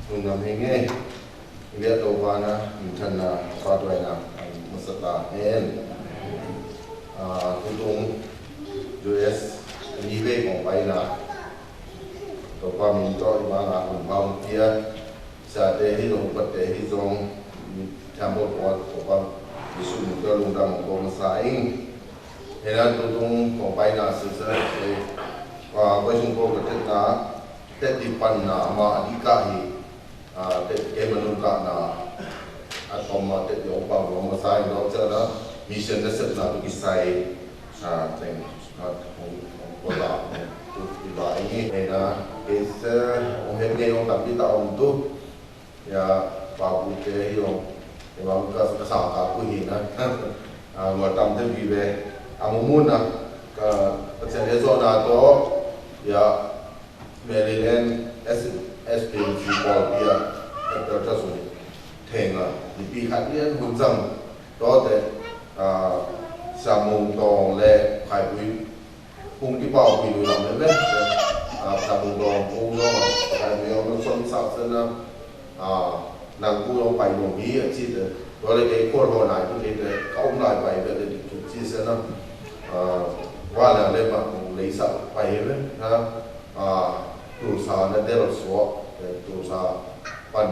nung nam hinge lihat tawana intana fatwaina masata en tutung US nive kong paina to pa min to imanga kong paung tia sa te hi long pat te hi zong tambo to pa bisu min to lung dang kong saing hena tutung kong paina sisa te qua chung ko ka na te di pan na ma di ka hi te ke manung ka na atoma te yo pa lo ma sai no cha na mission na set na tu ki sai thing ko la tu di ba ini hena is o he ne o ta pi ta om tu ya pa bu te yo e ba ka sa ka ku hi na ngor tam te bi ve amumun na ka cha le zo na to ya Maryland SPNC Paul Pia Dr. Tasuni Tenga di pihak dia hunjang dote samung dong le khai bui kung di bao bui lam le samung dong kung dong khai bui ông son sa sen na nang ku dong pai dong bi chi de do le ke ko ro nai ku de kaum nai pai de de tu chi sen na wa la le ma lấy sợ phải đấy ha tụ sa nó đều là số tụ sa phần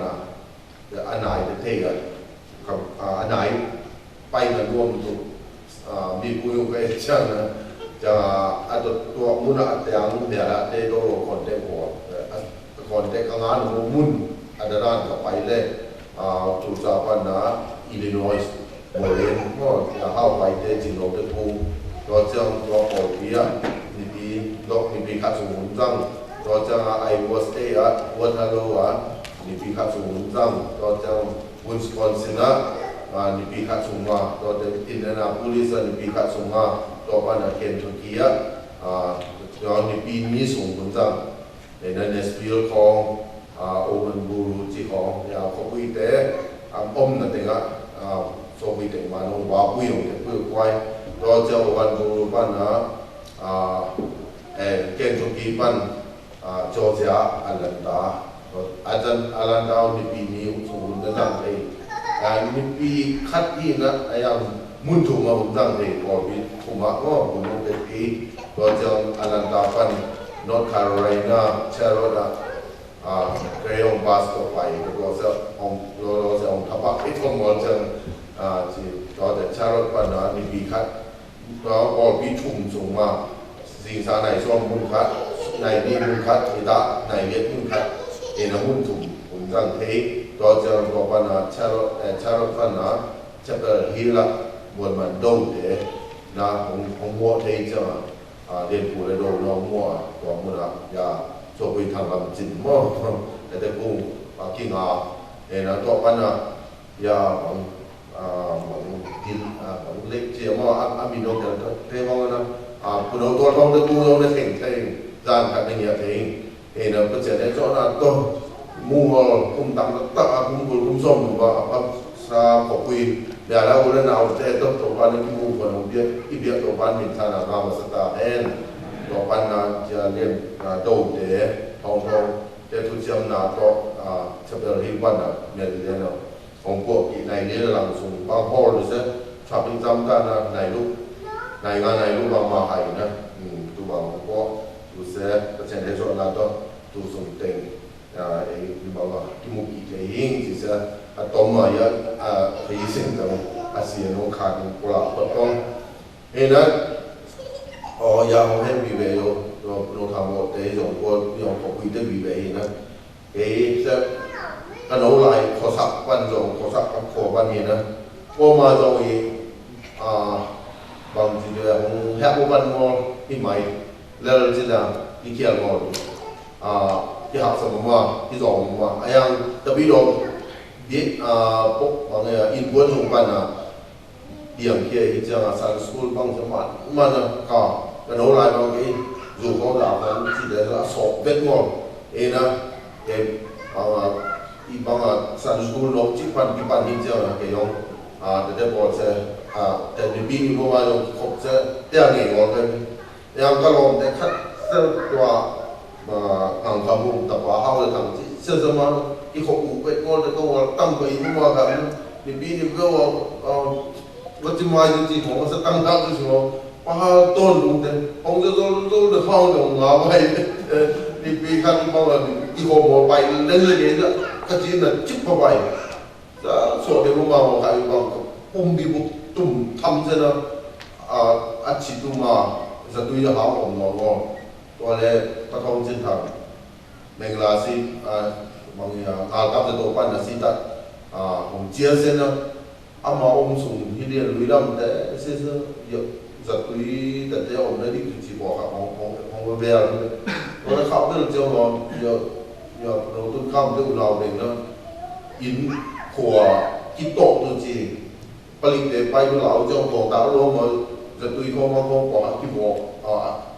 anh này thì thấy rồi anh này bay là luôn tụ bị bùi cái chân anh tụ muốn là tiếng để là để đồ còn để cái ngán của muốn anh đã làm cái bay lên tụ sa phần Illinois mới lên nó hao bay để chỉ nộp được khu rồi trong đó có bia dok ni pi khat sung jang to chang Iowa State Waterloo ni pi khat sung jang to chang Wisconsin ni pi khat sung ma to Indianapolis ni pi khat sung ma to pa na Kentucky to ni pi mi sung jang na Nashville khong Open Buru chi khong ya ko wi te om na te ga so wi te ma no wa wi yong te pu kwai to chang Open Buru pa na Kentucky pan Georgia Atlanta Atlanta ni pi ni usul na lang ai ni pi khat hi na ayam mun thu ma um dang de ko bi thuma ko bu no de pi to jong Atlanta pan North Carolina Charlotte Crayon Basco pai ko sa om thapa it ko mo jong chi to de Charlotte pan ni pi khat to ko bi thum sung maสิ่งสารไหนช่วงมุ่งคัดในนี้มุ่งคัดอิตาในเวียดมุ่งคัดเอ็นมุ่งถุงมุ่งจังเทตัวเจ้าตัวปัญหาชาลปัญหาจะเกิดฮิละบนมันดูเดนะของมัวเทจ้าเรียนผู้เรียนน้องมัวตัวมุนะยาโจไปทางลำจินมั่วแต่กูกินเอ็นตัวปัญหายาของกินของเล็กเจียมั่วมีโนกันเทมั่วนะผู้น้องตัวท้องได้กูน้องได้เข่งจานขัดในเงี้ยเข่งเห็นก็จะได้จ้าตัวมูฮอลคุ้มตังตักคุ้มบุญคุ้มส้มว่าซาขบคุยเดี๋ยวแล้วเราเอาแต่ตัวปันที่มูคนของเบี้ยที่เบี้ยตัวปันมีฐานะงามสตาร์เอ็นตัวปันน่าจะเรียนโดดเด๋ทองจะทุกเช้าหน้าตัวจะเป็นริบันน่ะเนี่ยเรียนของพวกในนี้หลังส่งบางฮอลหรือเช่นชอบจำกันนะในลูกในงานในรูปบางมาให้นะตัวบางก็ตัวเสียก็เช่นเดียวกันแล้วตัวส่งเต็งไอ้บางที่มุกี้เองที่เสียตัวมาเยอะที่สิ่งต่างอาเซียนของขาดกว่าก็ต้องเห็นนะอย่างให้วิเวโยเราทำว่าแต่อย่างก็อย่างพอคุยได้วิเวนะเอ๊ะจะกันเอาอะไรขอสักวันจงขอสักขอวันนี้นะก็มาจงอีบางทีเรื่องแฮปปี้วันมอลที่ไม่แล้วที่นั่นที่เกี่ยวกับที่หักสมมาที่สองมาไอ้ยังตะบีโดมดิปุ๊บบางอย่างอินพุตส่งกันนะเดี่ยงเกี่ยที่จะสันสกูลบางสมัยมันก็กันเอาอะไรบางทีอยู่เขาด่ากันที่เดี๋ยวสอบเบ็ดมอลนะบางอีบางสันสกูลนกที่ปันที่ปันที่เจ้าเกี่ยงแต่เดี๋ยวบอกจะแต่ในปีนี้ว่าเราครบจะเตี้ยเงี้ยว่ากันยังก็ลองแต่คัดเส้นตัวทางขบุแต่ว่าเขาจะทำที่ sẽ mà cái khẩu cụ cái con là con tăng cái nhưng mà cái thì bị thì cái vật chất mai thì chỉ có sẽ tăng cao cái số mà tôn đúng thế ông rồi được phong đồng ngõ vậy thì bị khác bao là cái khẩu một bài lên lên đó cái chuyện là chích vào bài đó số thì cũng vào cái bằng đi một tụm thăm thế đó chỉ tụm mà giờ tôi giờ học ông ngõ ngõตัวเลยตะทองจินทางเมงลาซีบางอย่างอากับจะตัวปันนะซีตัดผมเจียเส้นนะอามาองค์สูงที่เรียนลุยลำแต่เสียเยอะจัดตุยแต่เจ้าองค์ได้ที่คือจีบอกครับของเบียร์เลยตัวเลยเขาเนี่ยเจ้าเราเยอะเราต้นข้ามเจ้าเราเองนะอินขัวกิโตตัวจีผลิตเดไปดูเราเจ้าตัวตาโลมาจะตุยเขามาบอกที่บอก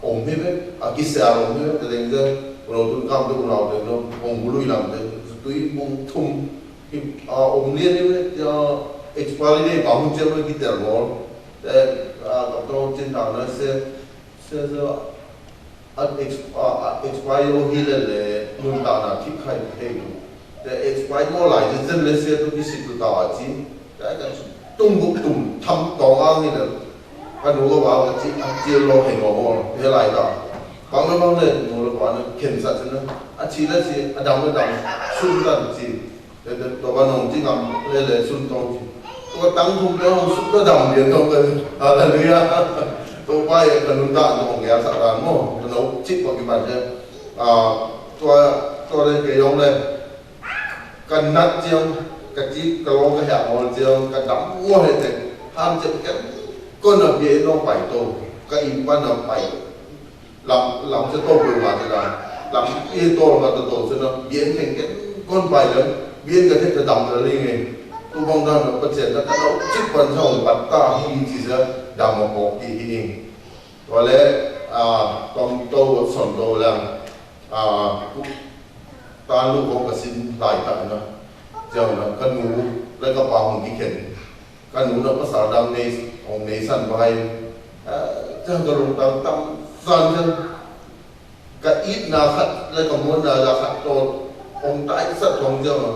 ông hết đấy, cái xe ông hết, cái này giờ rồi tôi cam tôi nào được đâu, ông lui làm đấy, tôi ông thùng, ông liên đấy, cho expiry đấy bảo không chơi với cái tiền đó, để các tôi trên thằng nó sẽ expiry ông hết là luôn tạo là thích hay hay, để expiry mua lại thì dân lấy xe tôi đi xịt tôi tạo chứ, cái tung thăm tòng ăn như là cái nụ có bảo là chỉ lo hành ngõ thế lại đó bằng nó lên nụ nó bảo nó kiểm soát cho nó chỉ là chỉ đầm xuân tận chỉ để đồ văn ông chỉ ngắm lên là xuân tông chỉ tôi tăng không cho ông xuân nó đầm liền không cái là đi à tôi quay cái nụ đạn của ông nghe sợ là nó nấu chích vào cái bàn chứ tôi lên cái ông này cần nát chiang cái chỉ cái lo cái hạt ngồi chiang cái đắm mua hết thì ham chậm cái con ở biển nó phải tổ cái im ban nó phải làm cho tổ bự mà thì là làm yên tổ mà tổ cho nó biến thành cái con phải lớn biến cái thế đầm rồi đi nghe tôi mong rằng nó phát triển nó chích phần trong bắt ta khi chỉ ra đầm một kỳ hình và lẽ con tô sòn tô là ta lúc có cái xin lại tại nó giờ nó cân ngủ lấy cái bao một cái khen cái nụ nó có sao đam mê ông này sẵn bài chẳng có rung tăng tâm dần chân cái ít nào khát lấy còn muốn là khát tốt ông tái rất lòng chân mà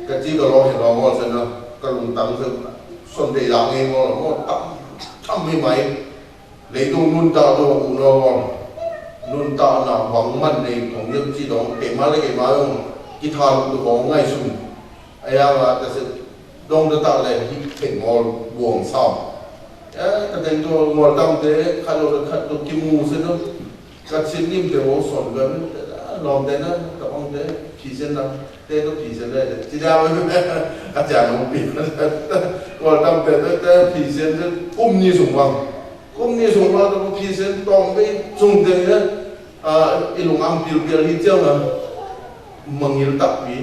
cái chỉ có lo hiểu lo ngon chân nào cái rung tăng chân xuân đề đạo nghe ngon ngon tâm với máy lấy tung nun tạo cho ông ngon nun tạo nào vắng mặt này thống nhất chỉ đó cái má lấy cái má ông cái thằng tôi có ngay xuân ai mà cái sự đông được tạo lại hình ngon buồn xong cái tên tôi ngồi đâm thế khai lô được khát tôi kim mù xin đâu cái xin im thì bố sổn gần lòng thế nó tập ông thế chỉ xin đâu thế nó chỉ xin đây chỉ ra với các chàng nó bị ngồi đâm thế thế chỉ xin thế cũng như sủng vàng nó chỉ xin toàn với dùng thế nhá cái lùng âm biểu đi chơi mà mừng nhiều tập vì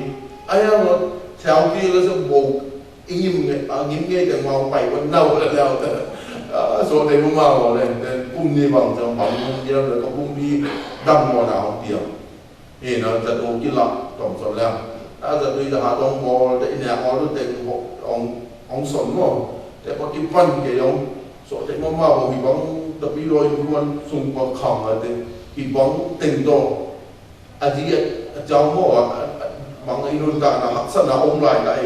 ai nó theo kia nó sẽ bù im nghe cái màu bảy vẫn đâu là đâu số này cũng màu này cũng như bằng trong bóng như là có cũng đi đâm vào nào tiền thì nóจะดูกี่หลักtổng sốแล้วถ้าจะดูจะหาตรงบอลได้เนี่ยเอาดูเต็มองสนมั้งแต่พอกินฟันเกี่ยวsố này mà vào bị bóng tập đi rồi luôn xung quanh khòng là bị bóng tình độ gì cháu mỏ bằng cái luôn cả là hắc sân là ông lại đấy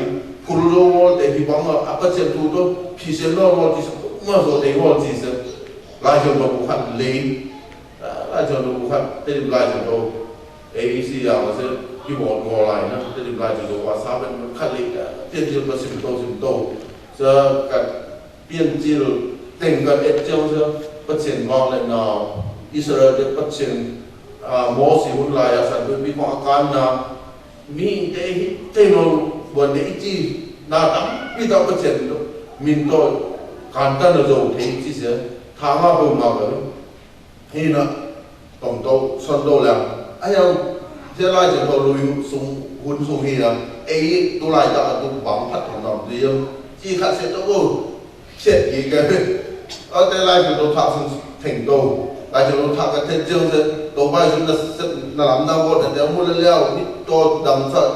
Kulo để bị bóng ở áp chân tu tôi khi xem nó chỉ mà rồi để họ chỉ xem lại cho nó cũng hẳn lên lại cho nó cũng hẳn để lại cho nó ấy gì à mà sẽ cái bộ lại nó để lại cho nó và sao bên khát lên tiền tiền nó xịn tô giờ cái biên chế tình cái ít châu giờ phát triển vào lại nào Israel để phát triển mỏ xí hút lại sản xuất bị họ can là mi để nó vấn đề gì na tắm biết đâu có chuyện đâu mình tôi簡単là rồi thì chỉ sẽ thả mà bơm mà cái thì nó tổng tô xuân tô là ai đâu thế lại chỉ tôi lùi xuống hun xuống thì là ấy tôi lại tạo tôi bám phát thằng nào gì không chỉ khác sẽ tôi chết gì cái ở đây lại tôi thả xuống thành tô lại tôi thả cái thiên dương thế tôi bay xuống là làm nào có để mua lên leo tôi đầm sợ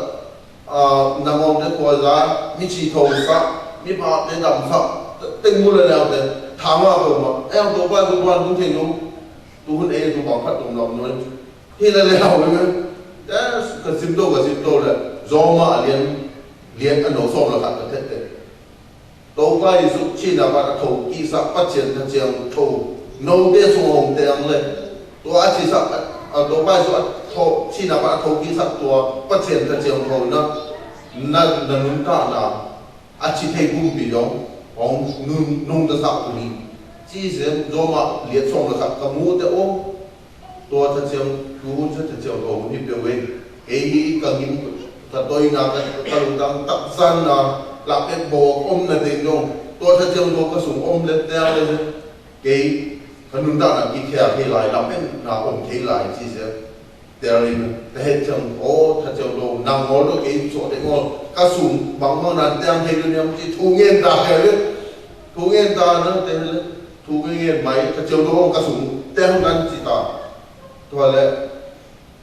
nằm ông để coi ra mi chỉ thầu sắc mi bảo để đầm sắc tinh mua lên nào để thắng mà rồi mà em tôi qua tôi quan cũng thấy đúng tôi hơn ấy tôi bảo phát động lòng nói thì là leo rồi cái sim đâu là do mà liền anh nói xong là cả thế đâu phải giúp chi nào bạn thầu kỹ sản phát triển thành trường thầu nâu đen xuống hồng đen lên tôi chỉ sản đâu phải giúp thầu chi nào bạn thầu kỹ sản tôi phát triển thành trường thầu nó nâng cao nào chỉ thấy cũng bị giống ông nung được sao cũng chỉ xem do mà liền xong là cả mua để ôm tôi thật sự cứu cho thật sự tôi cũng hiểu về cái cần những thật tôi là cái lúc đang tập san là làm cái bộ ôm là tiền dùng tôi thật sự tôi có súng ôm lên đeo lên cái nung ta là cái khéo cái lại làm cái là ôm cái lại chỉ xem đeo lên hết chân ô thật sự tôi nằm ngồi đó cái chỗ đấy ngồi cái súng bằng ngon là đeo hay luôn em chỉ thu nghiên ta cái đấy thu nghiên ta nó tên thu nghiên máy thật sự tôi không cái súng đeo ngắn chỉ ta thôi là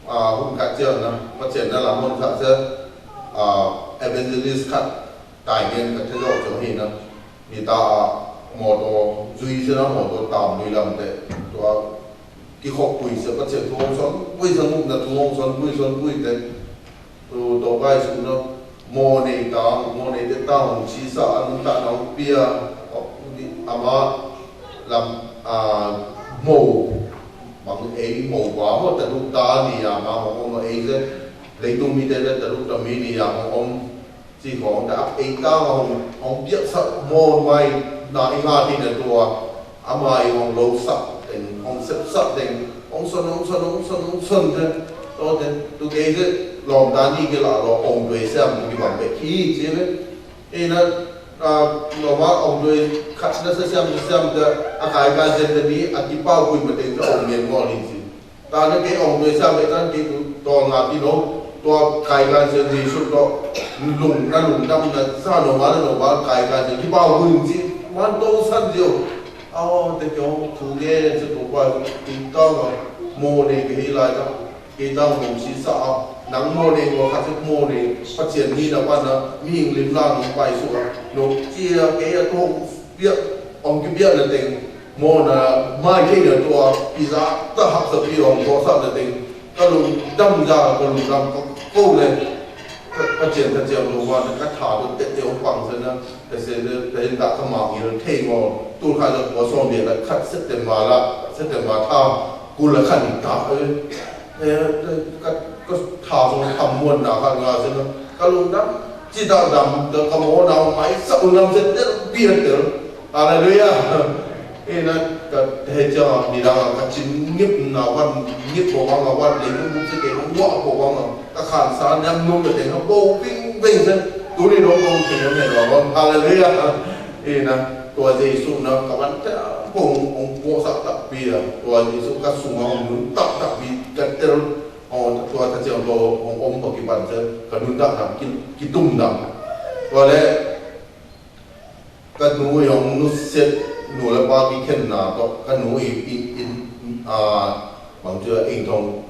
hôm cả trường là phát triển ra làm môn thật sự evangelist khác tài nguyên các thế giới chỗ hình là người ta một đồ duy cho nó một đồ tạm người làm để đồ cái học quỷ sẽ phát triển thu hông xoắn quỷ dân mục là thu hông xoắn quỷ thế đồ vai xuống nó mô này để tao chỉ sợ anh ta nó bia ama làm mồ bằng ấy mồ quá mà từ lúc ta thì mà ông ấy thế lấy tôi mi đây từ lúc đó mi thì ông chỉ có đã ấy ta ông biết sợ mồ mày là anh ha thì là tua ama ông lâu sợ tình ông sắp sợ tình ông xuân thế đó thế tôi kể thế lòng ta đi cái là ông về xem cái bằng cái khí chứ đấy nó nó mà ông rồi khách nó sẽ xem cái cái dân đi ăn cái bao quỳ mà đến cho ông miền ngon đi chứ ta nói cái ông rồi xem cái cái to ngà đi nó to cái dân gì suốt đó lùng năm là sao nó mà cái dân cái bao quỳ chứ mà đâu sẵn nhiều thế kiểu thủ nghe sẽ thủ qua cái to rồi mô này cái lại đó cái tao cũng chỉ sợ nắng mô này có các cái mô này phát triển như là quan là mình liên lạc một bài số nó chia cái thôn việc ông cái việc là tình mô là mai cái là tua vì giá ta học tập đi ông có sao là tình các lúc đâm ra các lúc làm có câu lên phát triển thật nhiều đồ quan các thảo được tệ tiêu bằng thế nữa để sẽ để hiện tại các mạng như là thay mò tôi khai được có xong việc là khắc sức để mà thao cũng là khẩn cả cái thảo xong thầm muôn nào hàng ngàn thế các lúc đó chỉ đạo đầm được các món nào máy sậu năm rất rất biệt được hallelujah thế là cái thế cho đi ra các chính nghiệp nào văn nghiệp của văn nào văn để cũng sẽ cái nó ngọ của văn nào các khán giả nhắm nuôi được nó bầu vinh vinh thế tôi đi đâu không thì nó này là văn hallelujah thế là tôi Giêsu nó các bạn cùng ông vua sắc đặc biệt tôi Giêsu các sùng ông muốn tập đặc biệt cái tên tôi thật sự ông bảo cái bản chất cái đúng đạo làm cái tung đạo và đấy cái núi ông nó sẽ núi là bao cái khen nào đó cái núi bằng chưa in thông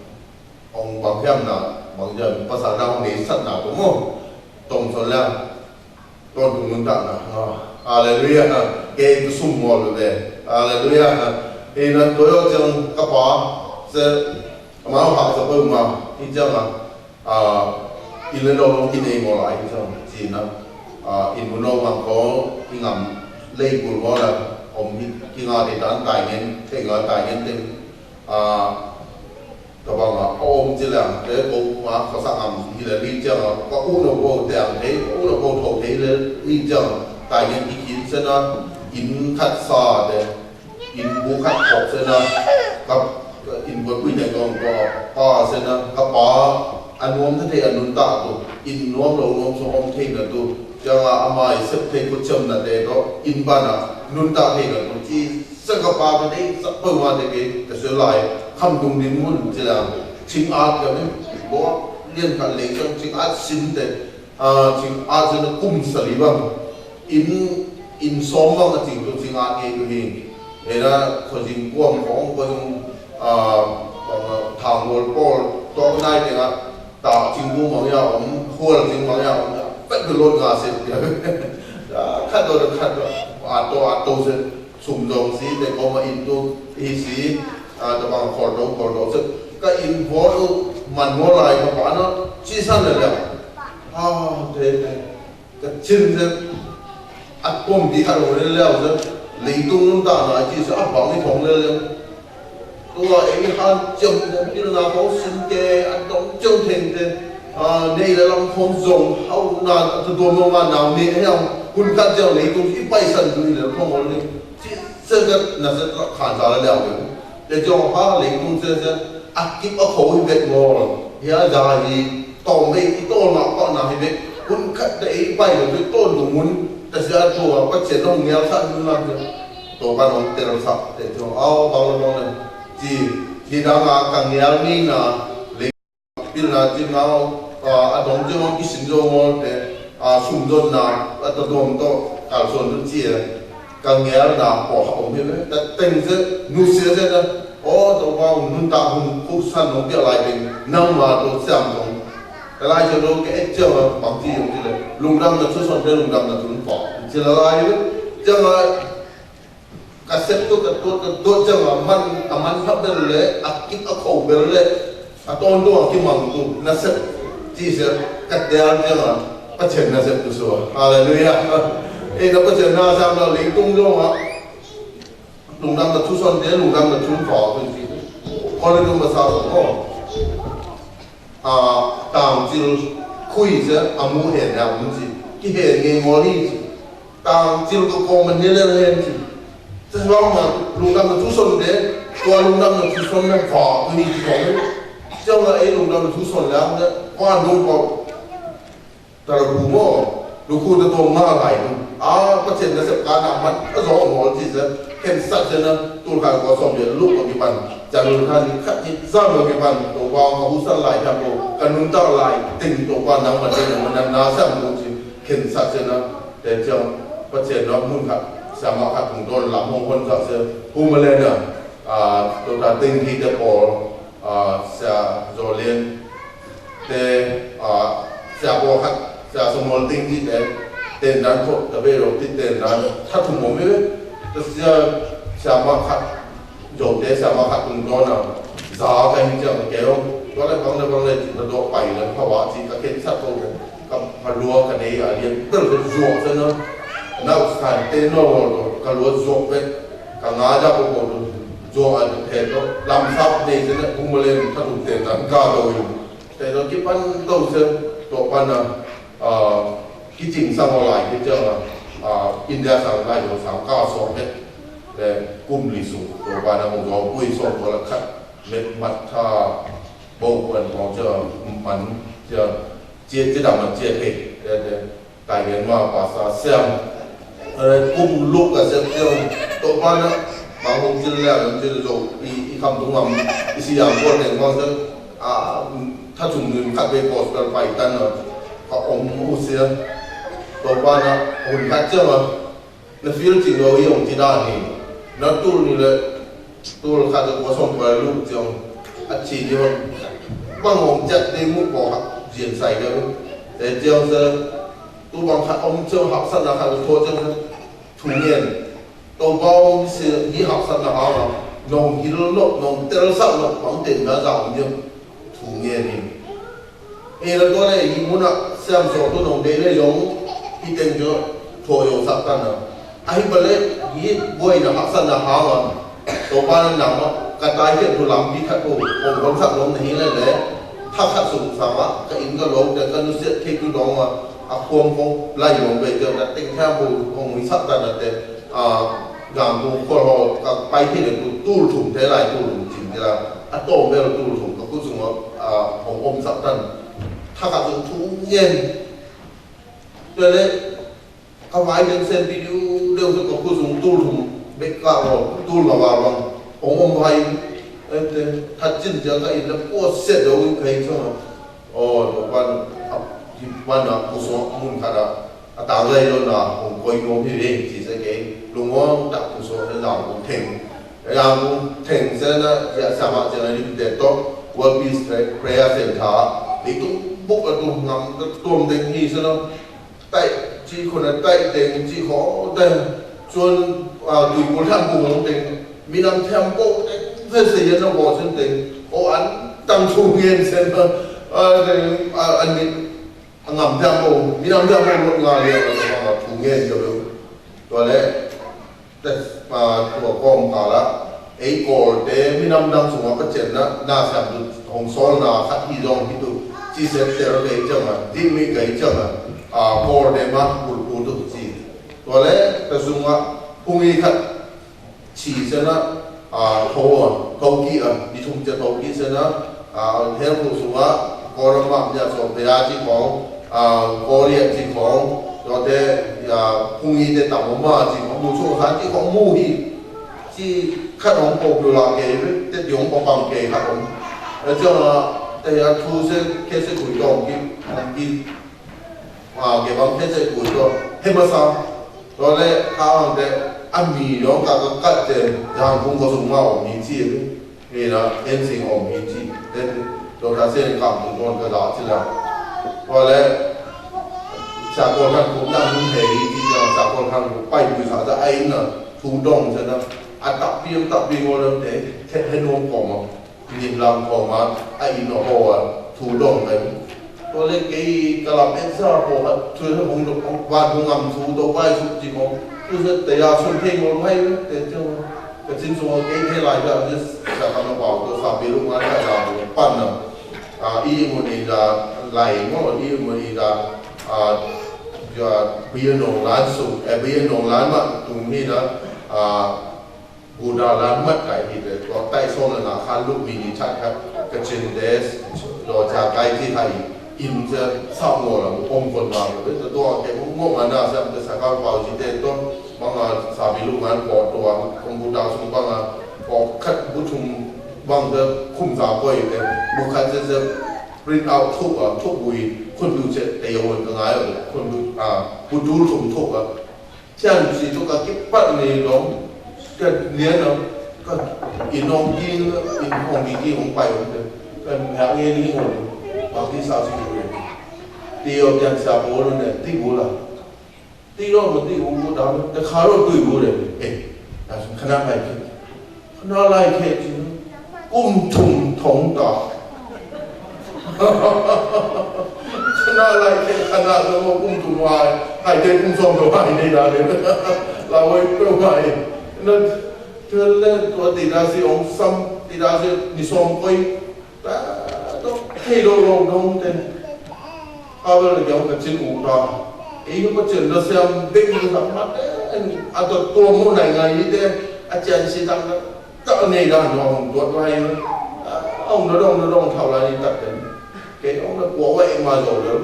ông bằnghem nào bằng giờภาษาเราเนี่ยสัตว์nào đúng không tổng số là tôi cũng muốn đạo nào hallelujah cái sum mồ rồi đấy hallelujah thì là tôi ở trong các bạn sẽ mà họ sẽ bơm mà thì chắc là in lên đâu in này ngồi lại thì gì nó in muốn đâu mà có cái ngầm lấy của nó là ông cái ngà thì tán tài nhân thì ngà tài nhân tên các bạn là ông chỉ là để ông mà có sáng ngầm thì là đi chơi có uống được vô tiền thế uống được vô thầu thế là đi chơi tài nhân ý kiến sẽ nó in khát xa để in bố khát học sẽ nó gặp in với quy định có sẽ nó các bạn anh uống thế thì anh uống tạ tu in uống đầu uống số ông thấy là tu cho là amai sắp thấy có chấm là để đó in ban à uống tạ thấy là tu chỉ sẽ các bạn cái đấy sắp bơm vào cái sự lại không đúng đến muốn chỉ là chính ác cái đấy có liên quan đến trong chính ác xin để chính ác cho nó cùng xử lý bằng in xóm bằng là chính ác cái gì thế là có chính quang có dùng thằng ngồi bò to cái này thì là tạo chính phủ bằng nhau ông khua là chính bằng nhau tất cả luôn ngà xịt khát rồi to sẽ sum dòng xí để có mà in tu thì xí bằng khổ đầu rất cái in vó mình ngó lại mà quả nó chi sanh là được thế cái chân thế ắt bom đi khai rồi lên leo thế lý tung nung tạ nói chỉ sẽ áp bảo đi phòng lên lên tôi ấy han chồng như là có sinh kê ăn đóng châu thành thế đây là lòng không dùng hậu là tôi mà nào nè hay khôngคุณกันเจ้าหลีตรงที่ไปสั่นดูเลยพวกมันนี่ซึ่งก็น่าจะขาดอะไรแล้วเนี่ยแต่จงหาหลีตรงเสียอักกิบอักโขยเบ็ดงอเฮียจ่าฮีต่อไม่ต้นมาก็น่าให้เบ็ดคุณขัดได้ไปเลยต้นตรงมุนแต่เสียตัวก็เจ็ดลงเงี้ยสั่นนั่นเนี่ยตัวกันของเตลสับแต่จงเอาบางเลยจีที่ดังอากังเงี้ยนี่นะหลีปีน่ะจีเอาอาดงจงกิสินจงแต่สุ่มโดนนาตัวโดมโตการส่วนรุ่นจีกังเงี้ยนาปอกผมเห็นไหมแต่เต็งเสียนูเสียเสียนะโอ้ตัวว่าหุ่นตาหุ่นคู่สั้นของเปียลายเป็นนั่งมาตัวเสียมของแต่ลายจะรู้แค่เจ้าบางทีอย่างที่เลยลุงดำน่ะช่วยสอนได้ลุงดำน่ะถึงปอกจะละลายเลยจังว่ากระเซ็ตตัวจังว่ามันทับเบลเลยอักกิกอักโขเบลเลยต้นตัวที่มังตัวนั่นเซ็ตจีเสียกัดเดียร์จังว่าประเทศน่าจะดูสวยฮาเลลูยาแล้วประเทศน่าจะเราเลี้ยงตุ้งด้วยวะลุงดำน่ะทุกส่วนเดียวลุงดำน่ะทุ่งฝอเป็นที่พอเราดูมาสาวก็ต่างจิลคุยเสียอามูเห็นแล้วมันสิที่เห็นเงี้ยมอลี่ต่างจิลก็คงมันเนี่ยเลยเห็นสิจะร้องมาลุงดำน่ะทุกส่วนเดียวตัวลุงดำน่ะทุกส่วนนั่งฝอตัวนี้ของเจ้าว่าลุงดำน่ะทุกส่วนแล้วเนี่ยว่าลุงก็แต่เราดูว่าดูคุณจะตรงมาอะไรประเทศนั้นสการนำมันก็สองหัวที่จะเห็นสัจจะตัวการก่อสร้างเดือดลูกกับกิบันจะรู้ท่านขัดจิตสร้างกับกิบันตัววางกับผู้สลายทำโลกันนุ่งตาลายติ่งตัวว่านังมันเป็นมันนาสร้างลูกที่เห็นสัจจะแต่เจ้าประเทศนั้นมุ่งขัดสามารถขัดถึงโดนหลังมงคลสัจจะผู้มาเลยเนี่ยตัวการติ่งที่จะพอเสียโจเลียนแต่เสียพอขัดจะสมมติติ้งที่เต้นนั้นพวกตะเบโรที่เต้นนั้นถ้าถุงผมไม่จะเสียสามารถขัดโยกเดสามารถขัดตรงโน้นสาวใครที่จะเกี่ยวก็เลยบางเลยจะโดดไปแล้วภาวะที่กระเทศสัตว์ตัวกับพลัวกันในอะไรก็เลยโยกซะเนาะนักสายเต้นโน้ตก็รัวโยกไปกับงาจับโอ้โหโยกอะไรเทนแล้วลำซับในเส้นกุ้งมาเล่นถ้าถูกเต้นนั้นก็โดนอยู่แต่เราคิดว่าตัวเส้นตัวปันที่จริงสร้างอะไรที่เจ้าอินเดียสั่งได้อยู่392 เมตรแต่กุ้มลิสุตัวปันของเราปุ้ยส่งตัวละคัดเม็ดมัดท่าโบกันของเจ้ามันจะเจี๊ยจะดำมันเจี๊ยเอกแต่กลายเป็นว่าภาษาเสียงกุ้มลุกกับเสียงเจ้าตัวปันนะบางคนจะเรียกมันจะโจอีคำตรงนั้นอีสิ่งพวกนี้ว่าจะถ้าถุงเงินคัดไปกดกันไปกันเนาะก็องค์อุเสียตัวบ้านนะหุ่นคัดเจ้าในฟิลจริงเราอย่างที่ด้านนี้นั่นตู้นี่เลยตู้คัดจะผสมไปลูกเจ้าอัดฉีดเดียวบางองค์จัดในมุกบอกเจียนใส่กันแต่เจ้าจะตู้บางคัดองค์เจ้าหักสั้นนะคัดจะโทษเจ้าถุงเงินตัวบ้านเสียยี่หักสั้นนะฮะน้องฮิโร่น้องเตลสักน้องของเต็มนะจ่าเดียวถุงเงินนี่แล้วก็เลยอีมุนะเสียมโซ่ตัวน้องเดย์เลยยงที่เต็มจะโถยสักกันนะไอ้บัลเล่ยี่บวยนะฮักสันนะฮะมันตัวบ้านหนังว่ากระต่ายเที่ยวทุลังพิฆาตโอ้ผมคนขับลงนี้เลยเลยถ้าขัดสุดสามะก็อินก็ลงแต่ก็รู้สึกเทคุดองว่าควงคงไล่ลงไปเจอแต่ติงแค่บุคงมีสักกันแต่งานบุคคลก็ไปที่เด็กตู้ถุงเท่าไรตู้ถุงจริงเวลาอัตโตเมื่อตู้ถุงก็พูดถึงว่าของอมสักกันถ้าขัดถึงทุ่งเย็นเลยเอาไว้เป็นเส้นวิดีโอเรื่องที่เขาพูดถึงตู้ถุงเบกก้าตู้มาว่าลองของอมไว้ถ้าจริงจังก็อินแล้วปวดเสียดเอาใครใช่ไหมวันวันน่ะผู้สมัครมุ่งขาดตาเลยแล้วนะผมคอยงงพี่เองที่จะเก่งลุงว่าตัดผู้สมัครเราผมถึงเส้นนะจะสามารถจะได้เด็ดต้องว่าปีสเตรย์เรียเส้นทางนี่ต้องบุกตัวงามตัวเด็กนี่ใช่ไหมไต่ที่คนนั้นไต่เด็กที่เขาแต่ส่วนดูคนทำบุญเด็กมีน้ำแทมโป๊ะเส้นเสียน้ำบ่อเส้นเด็กอัน tăng thu nghiên xem anh ngầm theo bộ mi năm theo bộ một ngày liền là thu nghiên cho được rồi đấy mà của con cả là ấy cổ để mi năm đang dùng cái chuyện đó na xem được hồng sol na khát hi dong hi tu chỉ sẽ theo cái chân mà đi mi cái chân mà cổ để mà bụt được gì rồi đấy ta dùng ung y khát chỉ sẽ nó thâu kỹ đi chung cho thâu kỹ sẽ nó theo cuộc sống có làm bằng nhà số bây giờ chỉ có liệt chỉ rồi để ung y để tạo mà chỉ có một số khác chỉ có mù hi chỉ khát ông cổ biểu là cái để dùng có bằng cái khát ông cho nó để thu sẽ cái sẽ cuối cùng cái bằng cái sẽ cuối cùng hết mà sao rồi đấy cao để anh mì đó cả cái cắt thì rằng cũng có dùng màu mì chi vì là em sinh ở mì chi nên rồi ta sẽ cảm thấy con cái đó chứ là rồi đấy cha con hắn cũng đang muốn thấy thì cha con hắn cũng bay từ xã ra ấy nữa thu đông cho nó tập biên ngồi lên để thế nôm cổ mà nhìn làm cổ mà ấy nó hồ thu đông đấy rồi đấy cái làm em sao hồ thôi không được quan không ngầm thu đâu bay thu chỉ có就是得要顺天我们得就金属给来的，就是像他们保个法比如讲那个办了伊么你的来么伊么你的就bây农lãn sụ bây农lãn mà tụi mi đó bù đà lãn mất cái thì để có tay số là khăn lúc mình đi chạy cái chuyện đấy rồi trả cái thì thầy inจะเศร้าหมดแล้วองค์คนมาเลยแต่ตัวแกก็งงอันน่ะจะสกัดเป่าจีเตต้นบางสามีลูกงานปอดตัวองค์บุตรชุมบางปอดคัดบุชุมบางจะคุ้มสาวไปเลยบุคคลจะปริ้นเอาทุกบุยคนดูจะเตียวกันง่ายเลยคนดูบุตรชุมทุกเช่นสิทุกการกิ๊บปั้นนี่น้องก็เนี้ยเนาะก็อินน้องยิงอินห้องยิงของไปหมดเลยเป็นแผงเงี้ยนี่หมดบางที่สาวสิบตีออกจากสาบวนเนี่ยตีบัวละตีรอบมันตีบัวดำแต่ขาเราตุยบัวเลยแต่ขนาดไหนขนาดไรแค่จริงกุ้มถุงถงต่อขนาดไรแค่ขนาดเรากุ้มถุงวายหายใจกุ้งซองตัววายได้แล้วเนี่ยเราไว้เปรี้ยวไปนั่นเธอเล่นตัวตีดาซีองซ้ำตีดาซีนิสอมไปแต่ต้องให้เราลงตรงเต็มเอาไปเลยยังกับชิ้นอุตาอีกก็เจอเราเสียงเด็กมันทำมาอันตัวมูไหนไงเด้อาจารย์สิทำก็ในด้านของตัวไว้เอาเราต้องเท่าไรตัดกันเกี่ยวกับปัวไว้มาโดน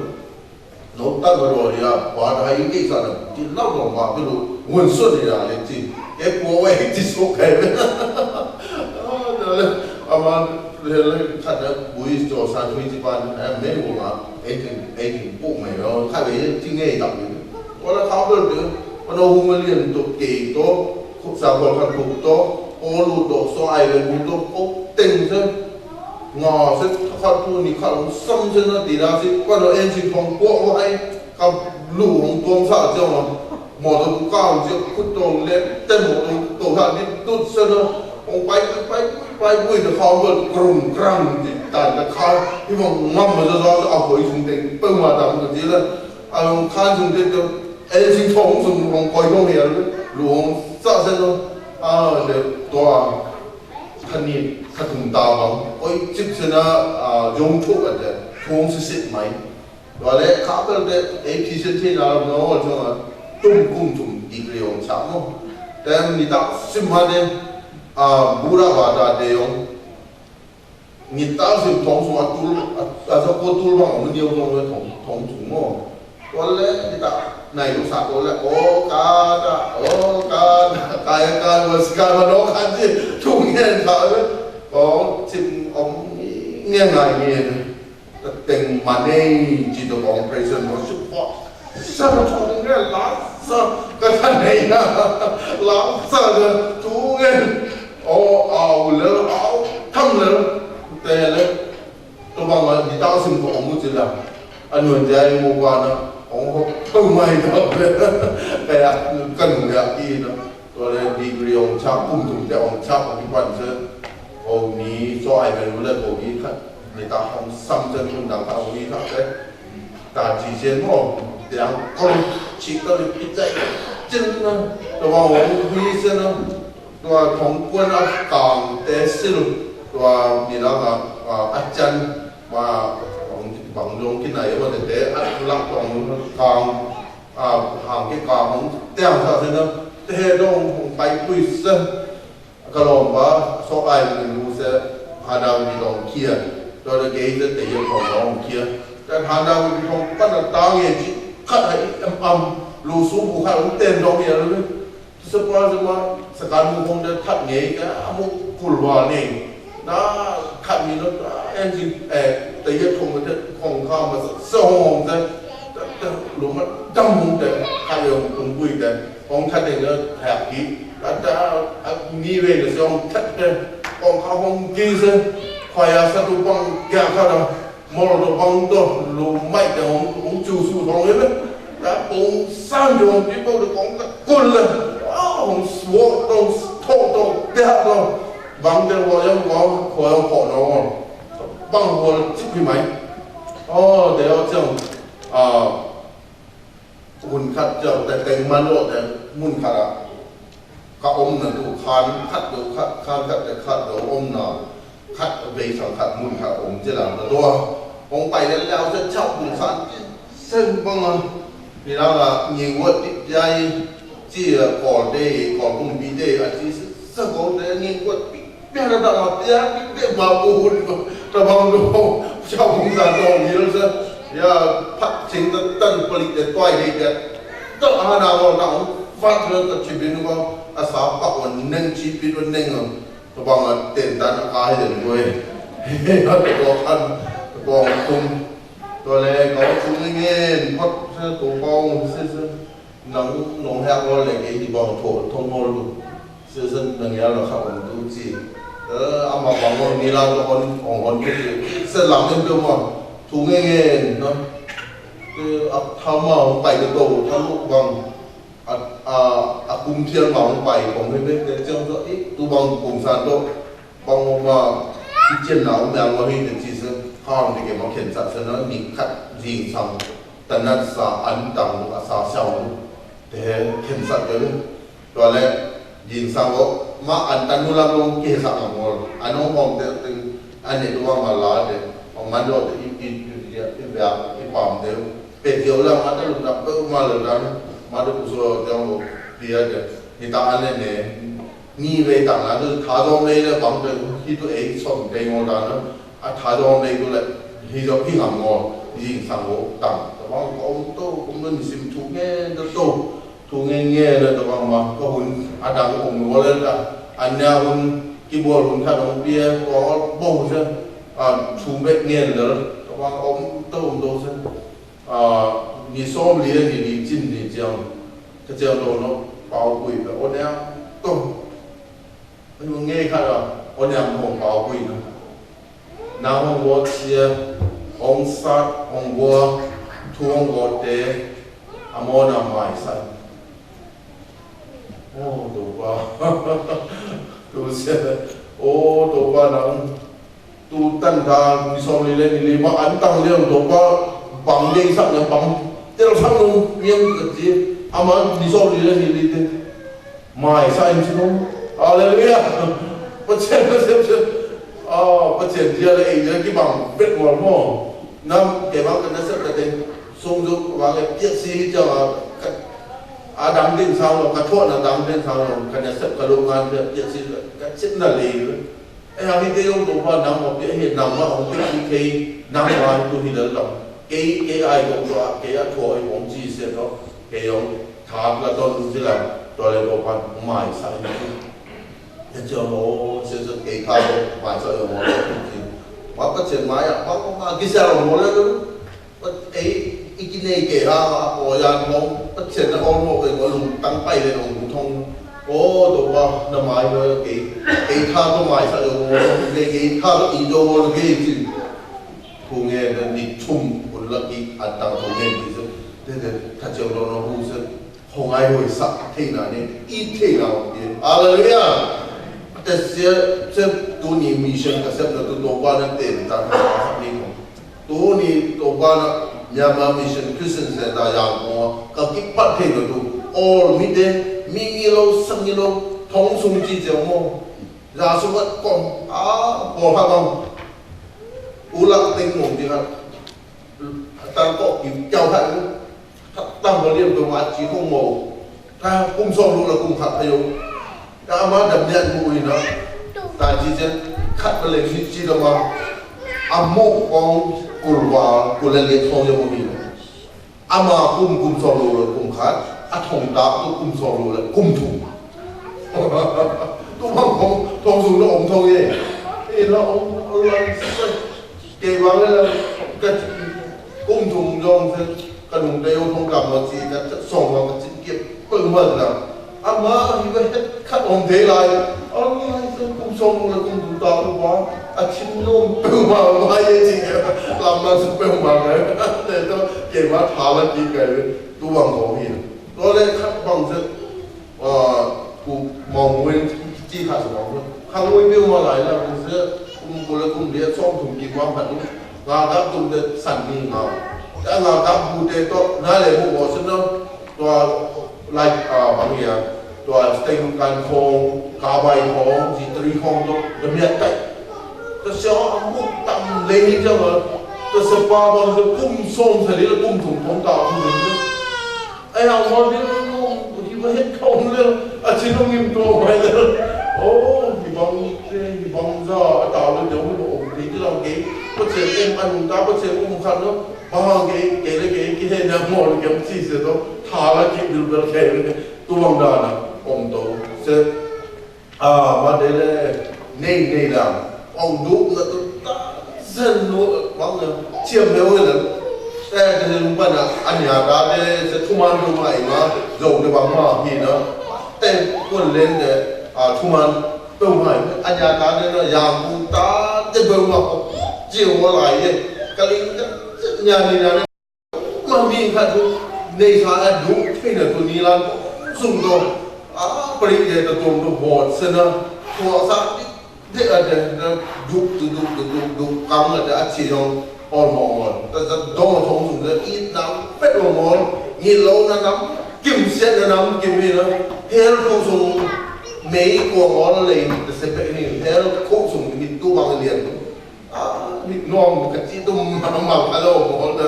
โน้ตตั้งมาโดนเนี่ยปัวไทยกี่สันที่เล่าลงมาไม่รู้วันสุดเนี่ยเลยจีเก็บปัวไว้ที่สุกแค่เอามาเรื่องขัดบุยโจสันทุยจีบันไม่รู้มาไอ้ถึงปุ๊บไม่เราข้าไปที่เงี้ยตับอยู่วันละเขาเดินอยู่วันเราหุ่นเรียนตัวเก่งตัวขุดสาวคนขัดขุดตัวโอ้ลูกตัวสายเลยหุ่นตัวปุ๊บเต็งซะงอซะขัดตัวนี่ขัดลงซ้ำซะนะตีดาสิวันเราเอ็นจิตของพวกไว้กับลูกของตัวสาวเจ้ามันหมดตัวก้าวเจ้าขุดตัวเล็บเต็มหมดตัวสาวนี่ตุดซะนะองไปบุยแต่เขาเกิดกรุ่มกรั่งจิตแต่เขาที่ผมมั่มมันจะเอาหอยสุงเต็งเปิ้งมาตามกันทีละเอาข้านสุงเต็งเอ็นจิตของสุงของคอยต้องเห็นหลวงซะซะนะเดี๋ยวตัวขณีขถุงตาบังโอ้ยจิตนะยงทุกอันเดียทวงสิไหมตัวเล็กข้าเป็นเด็กเอพีเซนที่เราเนาะจังตุ้มกุ้มจุ่มอีกเรื่องช้ำแต่มีตักสิมหาเดนบูราบาดาเดียงมีตาสิทองสวัสดิ์อาจจะโคตรบางมันเดียวตรงเลยทองถุงอ่ะตัวเล็กมีตาในลูกสาวตัวเล็กโอ้กาดกายการวัสการมาโนคันที่ทุ่งเงี้ยเขาก็จิมอมเงี้ยไงเงี้ยแต่งมันเองจิตของพระเจ้ามันสุดพอสารทุ่งเงี้ยล้างซะก็ท่านเองนะล้างซะเลยทุ่งเงี้ยเอาเลยเอาทำเลยแต่เลยตัวบางวันที่ตั้งสิ่งของมุจิละอันนู้นใจมัวกว่านะของเขาเพิ่งไม่ทำเลยแต่กันหนึ่งอย่างที่นะตัวเลยดีกรีองชักพุ่งถึงแต่องชักอภิปันเสองนี้ so ai về luôn là cổ ý khác người ta không xăm chân luôn đằng sau ý khác đấy ta chỉ xem thôi để ăn con chỉ có được ít dây chân nó rồi vào huy chân nó rồi thông quân nó càng té xíu rồi mình nó là ăn chân mà bằng dùng cái này mà để ăn lắc bằng càng hàng cái càng không đeo sao thế nó thế đông không phải quy sơn cái lòng ba số ai mình luôn sẽ hà đào đi lòng kia rồi là cái để để dùng lòng kia cái hà đào đi lòng bắt là tao nghe chỉ khát hay lù xuống buộc hai ông tên trong kia rồi semua sekarang mung dah khát nghe cái mung kulwa này nó khát như nó engineแต่ยังคงข้ามาส่งแต่หลุมมันจำมุงแต่ข้ายังคงคุยแต่ของท่านเองก็แถบกี้แล้วจะมีเวลาส่งทัดเลยของเขาคงกี่สิคอยอาศัยตัวบังแก่เขาเรามรดกบังตัวหลุมไม่แต่ของจูสูทองเลยนะแต่ของสร้างอยู่ที่พวกเราของกุลเลยของสวดตัวโทษตัวเดียร์ตัวบางเดือนวันยังว่าคอยเอาของน้อง帮我这批买，哦，得要这样หุ่นขัดเจ้าแต่เต็งมันโลดแต่มุ่นขัดอ่ะก็อมหนึ่งดูคานขัดดูขัดคานขัดแต่ขัดดูอมหน่ะขัดเบสังขัดมุ่นขัดอมเจริญตัวองไปแล้วจะเช่าหุ่นขัดซึ่งบ้างอ่ะพี่น้องอ่ะมีวัดติดใจที่ก่อนได้ก่อนปุ่มปีได้อาทิตย์สักก่อนได้มีวัดbiar ada matian, biar babun, terbang dulu, siapa mungkin dong, gitu ya, pak cinta tan pelik detuai dia, tak ada orang tahu, fakir tercipin kau, asal pak wan neng cipin wan neng, terbang tentan kaya dan gue, ada doakan, doang kum, tohle kau sungin, pak tu bang, nong hea kau lagi di bang thong mol tu, season nang ya lo kau tu si. Ama bangun nila on cái sẽ làm nên điều mà thú nghe nó tham mà bảy cái tổ tham lúc bằng cùng thiên bằng bảyของcái bên cái trong đó ít tu bằng cùng sàn đó bằng mà cái chân nào cũng đang nói đến chỉ là hàng thì cái mà hiện tại sẽ nói mình cắt gì xong tận là sa ấn tầng là sa sầu để hiện tại cái đó là nhìn sang đó mà anh ta nuôi làm luôn kia sao mà ngồi anh không mong được từng anh ấy đua mà lá để ông mang đồ để ít bám để về chiều là mà nó đập bơ mà lần đó mà nó cũng rồi theo bia để thì ta anh này ni về tặng là cứ thả cho mấy là bám được khi tôi ấy xong cái ngồi đó nó thả cho mấy tôi lại khi đó khi làm ngồi nhìn sang đó tặng mà ông tôi cũng nên xem chú nghe nó tôi thu nghe là tụi bằng mà có hun đang cùng ngồi lên là anh nhà hun keyboard hun khác ông bia có bầu chứ thu bếp nghe là tụi bằng ông đâu chứ đi xóm liền đi chín đi chiang cái chiang đồ nó bao quỷ và ôn em tôi anh nghe khác là ôn em không bao quỷ nữa nào ông vợ chia ông sát ông vợ thu ông vợ té amon am mai sai đồ qua đồ xe đồ qua nắng tu tân thà đi xong đi lên đi mà ăn tăng lên đồ qua bằng đi sắp nhận bằng thế là sắp luôn miếng cái gì mà đi xong đi lên đi đi mai sai em chứ không Hallelujah bắt chân nó xem bắt chân giờ đây cái bằng biết ngồi mò năm cái bằng cái nó sẽ là tên sung dục và cái tiết sĩ cho đăng lên sau rồi cái thuốc là đăng lên sau rồi cái nhà sập cái lông ăn được tiết sĩ cái chết là lì rồi em khi cái ông đồ qua nằm một cái hiện nằm mà ông biết khi nằm ngoài tôi thì lớn lòng cái ai cũng có cái thuốc ông chỉ sẽ đó cái ông tháp là tôi chỉ làm tôi là đồ quan mài sai cái chỗ nó sẽ cái khai mài sai rồi mà cái chuyện mài à mà cái sao mà nó ấy cái này kể ra ở nhà mong bắt chuyện là ông một cái lùng tăng bay lên ông thông đồ qua nó mài rồi cái tha nó mài sao rồi cái tha nó ý đồ cái gì thu nghe nó đi chung một lần đi ăn tăng thu nghe đi rồi thế thì thật sự nó hú sự không ai hồi sắc thế nào nên ít thế nào thì Hallelujah แต่เสียตัวนี้มิชชั่นก็เสียตัวบ้านเต็มตามที่นี่ของตัวนี้ตัวบ้านยามามิชชั่นคือสิ่งเสียดายอย่างก็คิดปัดเทนตัว all มีเดมีเราสังเราท้องสุ่มจีเจ้าโมยาสุวัดก่อนพอฮักอุลักเต็งหงดีครับตั้งก็กินเจ้าท่านตั้งบริเวณตัววัดจีห้องโมถ้ากุ้มซ้อมรู้ละกุ้มขัดพยงถ้ามาดับเนียนบุยนะแต่จีเจขัดไปเลยจีเรามาอาโมกองกุลวากุลเลียทองยังมีอามากุ้มซ้อมรู้ละกุ้มขัดอาทองดาตัวกุ้มซ้อมรู้ละกุ้มถุงตัวห้องของทองสูงแล้วอมทองเย่เราอะไรเกี่ยวกับอะไรก็กุ้มถุงยองเสกระดุมเดียวทองกำมาจีก็จะส่งมาจีเก็บเปิดมาแล้วอามาที่ว่าขัดอมเทลายอะไรกุ้มส่งแล้วกุ้มถุงตาตัวว่าอาชิมนุ่มเปิดมาไม่จริงลำมันสุดเปิดมาเลยแต่ต้องเกี่ยวกับทาร์กินกันตัวบางของพี่ตัวเล็กขัดบางเสกูมองเว้นจีขาดสมองข้างเว้นเบี้ยวมาหลายแล้วกูเสือกูเลยกูเลี้ยซ่อมถุงกินความผัดงาดับตุ่มเด็ดสั่นมีเงาแต่งาดับบูเดตัวนั่นเลยพวกบอกฉันนะตัวไล่บางอย่างตัวสเต็งกันทองกาใบทองจีตรีทองตัวดำเนินไปแต่เช้ามุกตำเลยจังเลยแต่สปาบางจะกุ้มส้มทะเลแล้วกุ้มถุงทองตาคุณเห็นไอ้เราคนนี้ว่าเห็นเขาเลยอาชีพต้องยิ้มตัวไปเลยโอ้ที่บางที่บางจ้าตาเลยเดี๋ยวไม่บอกที่ที่เราเก๋ก็เชื่อเอ็มอันตาก็เชื่ออุ้มขันเนาะบางเก๋เลยเก๋เห็นน้ำมอลเก๋ซีเสร็จแล้วทาละจิบดูเบลเก๋ตัวบางด้านนะองโตเสร็จมาเดลเนี่ยละองดูนะตัวตาเส้นนู้บางเนี่ยเชื่อมเร็วเลยแต่ก็จะรู้ว่านะอันนี้การเดจะทุ่มมันทุ่มอะไรมาโจมตีบางมาพี่นะแต่คนเล่นเนี่ยทุ่มมันทุ่มอะไรอันนี้การเดนะยามกูตาจะเบิ่งมาเจียวอะไรเนี่ยก็เลยงานนี้นะมันมีแค่ดูในสายดูที่เนี่ยตัวนี้ละสุ่มตัวปริยัติตัวบอดเสนะตัวสักเดี๋ยวเดี๋ยวดูกำลังจะอาชีพออนมองแต่จะโดนทงสุดเลยอีน้ำเป็ดลงมองยีโลน้ำกิมเสียน้ำกิมนี่นะเฮลทงสุดไม่กลัวมองเลยแต่เสพนี่เฮลทงสุดมีตัวบางเรียนนี่น้องกับจีตุ้มมาฮัลโหลมองนะ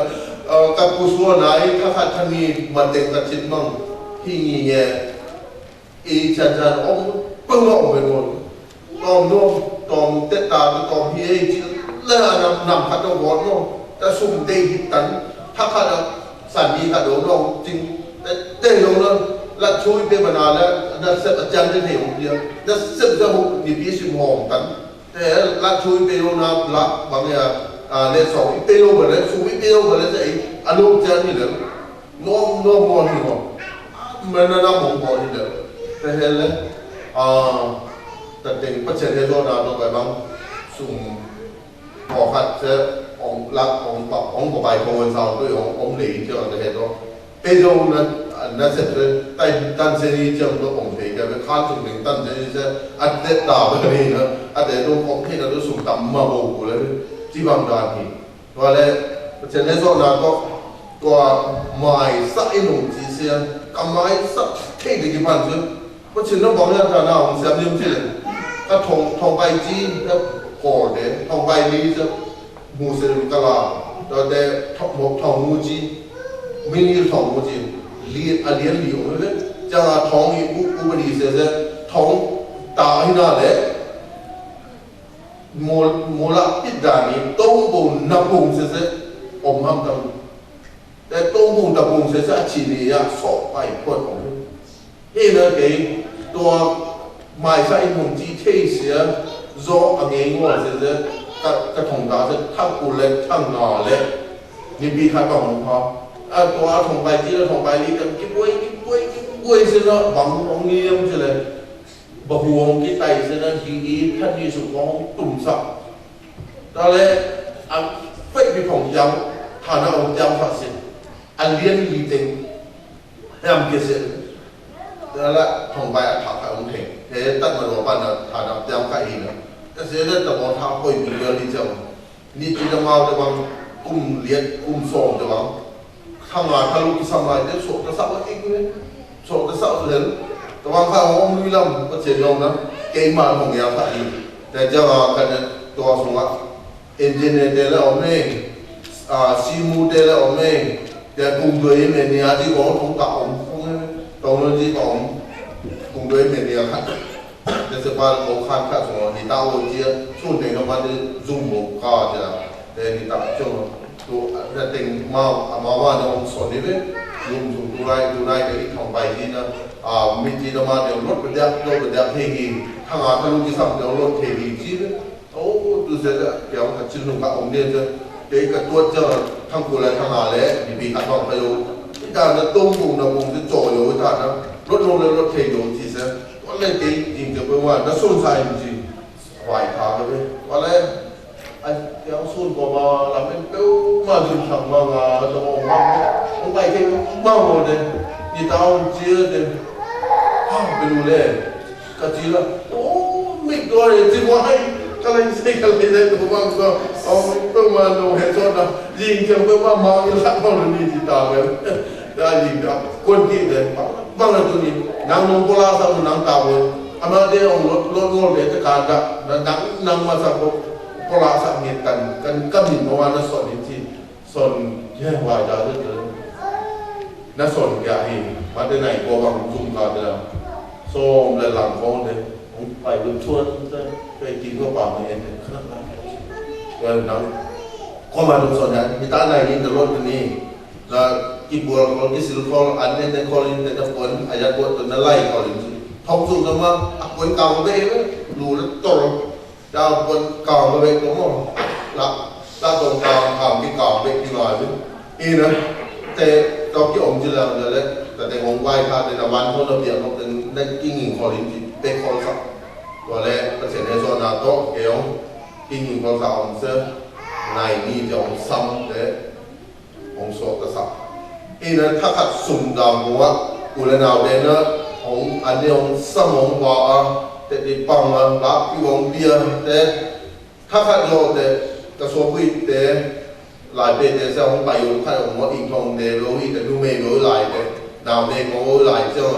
กับผู้ส่วนไหนถ้าขัดทันนี้มาเต็มกับจิตมั่งที่งี้เงี้ยอีจันอมเพิ่งออกไปหมดตอมน้องตอมเตตาตอมเฮียจีแล้วนำพัดวอดน้องแต่สุ่มเตยตันถ้าขัดสันดีขัดโดนน้องจริงเตยลงแล้วละช่วยเป็นมานานแล้วนั่นเสร็จอาจารย์จะเหนียวเดียวนั่นเสร็จจะหุบมีปีสิบหอมกันแต่ละช่วยเป็นโลนาละบางอย่างเลสองเป็นโลแบบนั้นช่วยเป็นโลแบบนั้นจะอารมณ์จะนี่เลยน้องมองนี่หรอมันน่ามองพอนี่เลยแต่เห็นเลยแต่เด็กปัจจัยที่โลนาต้องไปบางสุ่มพอขัดจะองรักองปรับองกบายของวันเสาร์ด้วยองหลีเจ้าจะเห็นว่าเป็นโลนั้นนั่นเสร็จเลยแต่ตั้งเจดีย์เจ้าตัวองค์เอกเป็นข้าศึกหนึ่งตั้งเจดีย์จะอัดเด็ดดาวแบบนี้นะอัดเด็ดตรงของที่เราต้องสุ่มต่ำมาโบกูเลยที่บางดานนี่ว่าเลยปัจจัยในโซนนั้นก็ตัวไม้สักอินุจีเซียนกับไม้สักเท่กี่พันซึ่งเพราะฉะนั้นบอกเนี่ยการเอาเสียมยิ้มที่เลยก็ทองใบจีแล้วก่อเด่นทองใบนี้จะมูเซลกะลาแล้วแต่ทองมูจีมินิทองมูจีลีอันเลียนลีโอเลยจะทองอีอุบดีเสียทองตาหินาเลยมูลปิดดานี้ต้องบุญนับบุญเสียอมห้ามกันแต่ต้องบุญนับบุญเสียชีวิตสอบไปพอดของเฮ้ยนะเก๋ตัวหมายใส่มุนจีเที่เสียโซ่อะไรงัวเสียกระทงตาจะทั้งกูเล็กทั้งงอเล็กนี่ปีข้าต้องพอตัวทงใบจีแล้วทงใบนี้กันกิ๊บไว้เสียนะบังองเงี้ยมเสียเลยบะฮวงกิ๊บไตเสียนะทีนี้ท่านที่สุดของตุ่มสับตอนแรกเฟ้ยมีของยำฐานะของยำฝาเสียอันเลี้ยงลีเต็งยำเกษตรแล้วทงใบอัฐาของเถงเฮ để tận mà đồ bạn là thả đập đeo cái gì nữa cái gì đó tao muốn thao coi bị lừa đi chồng đi chỉ tao mau tao bằng liệt sổ tao bằng thằng nào thằng lúc xong lại để sổ tao sao cái cái sổ tao sao lớn tao bằng thao ông nuôi lắm có chuyện không đó cái mà không nghe phải để cho cáiตัวสงฆ์เอนจิเนียร์เดลอเมซีมูเดลอเมแต่กลุ่มด้วยเมเนียที่ของตรงเก่าตรงนั้นที่ของกลุ่มด้วยเมเนียครับแต่สภาพของข้างข้างสงฆ์ที่ตาโอเจียส่วนหนึ่งมันจะซุ่มหมกก็จะแต่ที่ตาช่วงตัวจะติงมาว่าน้องสอนนี่เลยลุงสุตัวไรเดี๋ยวอีกของไปที่นะมีจีนมาเดี๋ยวรถไปเดียวเทกีทางอาทะลุที่สั่งเดี๋ยวรถเทกีจีเลยโอ้ดูเสร็จแล้วเดี๋ยวกับชิ้นหนุ่มกับองค์เดียจะเด็กกับตัวเจ้าทั้งกูและทั้งอาเลยมีขัดลองไปอยู่ที่การจะตุ้มปุ่มนะปุ่มจะโจอยู่ที่การนะรถลงเลยรถเทอยู่ที่เสร็จวันแรกจริงจะเป็นว่าน้าส้นใส่จริงไหวทางเลยวันแรกไอ้เดี๋ยวส้นก็มาทำเป็นเป้ามาถึงทางมาจะมองว่าองค์ไปแค่มาหมดเลยที่ตาเจี๊ยบเลยไปดูเลยก็จีละโอ้ไม่ตัวเลยจีว่าให้ก็เลยใช้กันเลยตัวบางก็เอาเพิ่มมาดูเห็นชนนะยิงจะเพิ่มมามาอยู่สักคนนี้จีตาเลยได้ยิงกับคนที่เลยบางตัวนี้นางนงโบราณสมัยนางตาเลยอามาเดียวรถงอเลยจะการดักนางมาสักโบราณสักเหตุกันก็มีเมื่อวานนั้นสอนที่สอนแย่วายดาวเลยนั่นสอนยาหินมาได้ไหนก็บางจุ่มกันเลยส้มและหลังของเนี่ยผมไปดูชวนไปกินข้าวเปล่าเองขนาดนั้นนั้นก็มาดูส่วนนั้นมีตาไหนนี่ตลอดนี้แล้วกีบัวคนที่สิลคนอันนี้ในคนในตะวันอาจจะบัวตัวนั้นไล่คนท้องสูงกันมาคนเก่าไปดูแล้วโตดาวคนเก่าไปก็มั่งละตาตรงกลางทำที่เก่าไปที่ลอยนี่นะแต่ตอนที่อมจีแล้วเลยแต่ในวงไหว้ท่าในวันเขาเราเดียวเราเป็นได้กิ้งหิ่งคอลินจิเป็นคอสักตัวแรกประเทศในโซนอาโต้เกี่ยวกิ้งหิ่งคอสักองเสือในนี่จะองซ้ำและองโซกสักอีนั้นถ้าขัดสุ่มดาวหัวกุเลนาวเดนนะองอันนี้องสมองว่าแต่ดิปังรับที่วงเบียแต่ถ้าขัดโลแต่กระทรวงวิทย์แต่หลายเป็นแต่เจ้าของไปอยู่ข้างของอิงทองเดโรฮีแต่ดูไม่รู้หลายแต่ดาวเดงของหลายเจ้า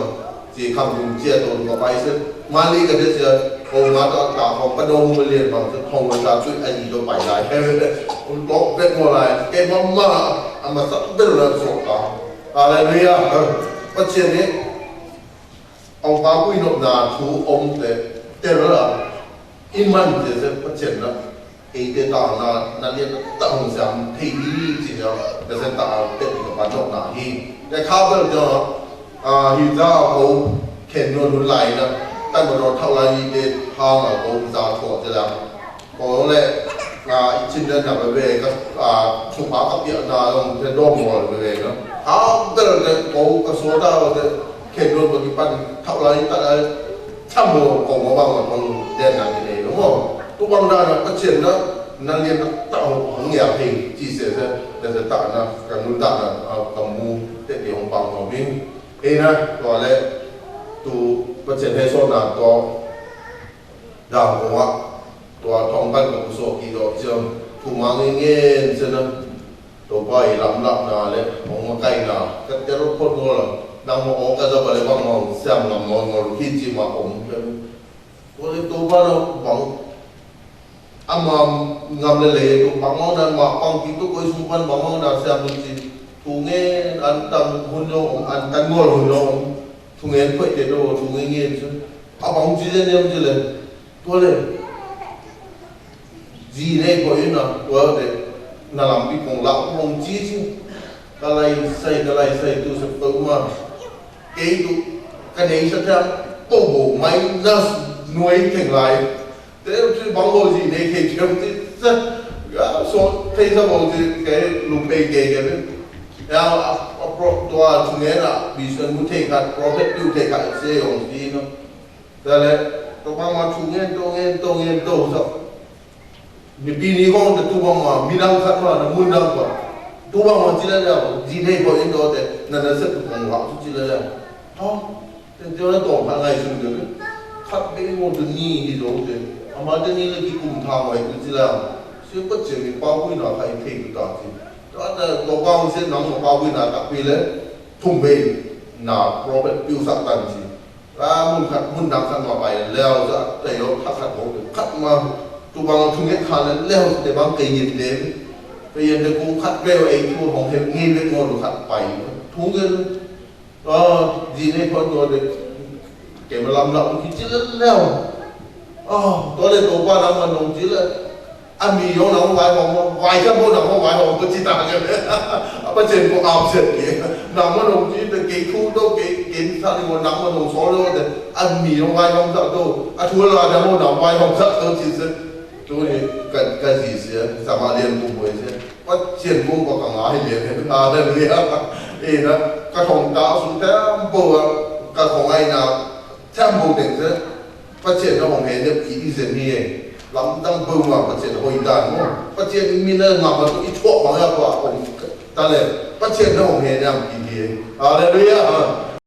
จีคำถึงเจียตัวก็ไปซึ่งมาลีกันเสียคงมาต่อต่างของประดงมาเรียนบางทองมันจะช่วยไอ้ยีตัวไปหลายแค่นั้นเลยคุณบอกเป็นโมไรเกมมาอามาสักเป็นเรื่องสดต่ออะไรเนี่ยประเทศนี้องค์พระผู้นำนาทูองค์แต่เรื่องอิมันจะประเทศนั้นเอเดตานานั่นเรียกตั้งสามที่ดีจริงๆแต่เส้นตาเป็นกับปัจจุบันนี้แต่ข้าวเจ้าฮิจ้าเขาเข็นนวลไหลนะตั้งแต่เราเท่าไรเด็ดทางเขาจะถอดจะแล้วเขาเลยชิ้นเดินกับเวก็ชุบปากกับเปียนาลงจะโดนหมดเลยนะเขาเดินเลยเขากระสวดเอาแต่เข็นนวลปฏิบัติเท่าไรแต่ช่างโม่ของมาบ้างมันเดินหนักเลยรู้มั้งทุกวันนั้นก็เช่นนั้นนั่นเรียนต่างของอย่างเพลงที่เสียแต่จะต่างนะการนุ่นต่างนะกับมูเด็กของบางของวิ่งเองนะตัวแรกตัวประเทศให้โซนตัวดาวหัวตัวทองกันกับโซกีดอกเจ้าถูกมังเงี้ยเช่นนั้นตัวไปลำลับนาเลยของมาใกล้นาก็จะรบกวนตัวละดังมาออกก็จะไปเลยบางมองเสียงลำมองมองที่จีมาผมตัวเล็กตัวบ้านเราบังngam lele tu bangun dan makang itu kau sumpan bangun dan siap menci tunge antang hunong antan ngol hunong tunge kau itu tunge ni tu abang jiran yang jiran boleh jiran kau ini na boleh nalam pi kong lak kong jiji kalai sai tu sepuluh itu kan ini saja tobo main nas nuai tenglai thế chứ bóng bầu gì này thì chúng rất số thấy sao bầu gì cái lục bề cái bên nàoตัวchúng nghe là bị sơn muốn thấy cả profit tiêu thấy cả xe ông gì nó thế là tôi mang mà chúng nghe tôi sao vì pin con thì tôi mang mà mi đang khát mà nó muốn đang quá tôi mang mà chỉ là gì đây có những đồ thế nên là rất là không hóa chỉ là không thế cho nó tổng hàng ngày dùng được khát cái ngôn từ ni thì rồi thì mà từ ni là cái cùng thang vậy cứ chỉ là sẽ bất chợt cái bao quy nào hay thấy cái đó thì đó là có bao sẽ nắm một bao quy nào đặc biệt là thùng bể nào Robert Bill sắc tần gì muốn nắm khăn mà bài leo ra để nó khát khát mà tụi bạn thùng cái khăn là leo để bạn cây nhìn đến bây giờ thì cũng khát leo ấy thua hồng thêm nghi với ngôn được khát bài thùng cái gì này con rồi cái mà làm cái chữ leo đó là tổ qua năm mà đồng chí là anh mi yếu nó vài trăm môn nó vài hồng có chỉ tặng cái bây giờ có ảo chuyện kia nằm mà đồng chí cái khu đâu cái sao thì còn nằm mà đồng số đâu thì anh mi nó vài hồng sợ đâu thua là cái môn nó vài hồng sợ đâu chỉ là tôi cái gì xí sao mà liên cùng với xí bắt chuyện cũng có cả ngái liền thì ta đây là gì đó cái thằng ta xuống thế bộ cái thằng ai nào tham bộ định thế phát triển nó hồng hề được ý gì gì lắm tăng bơm mà phát triển hồi đàn mà phát triển mình là ngầm mà ít thuốc mà ra quả ta lại phát triển nó hồng hề làm gì đây đấy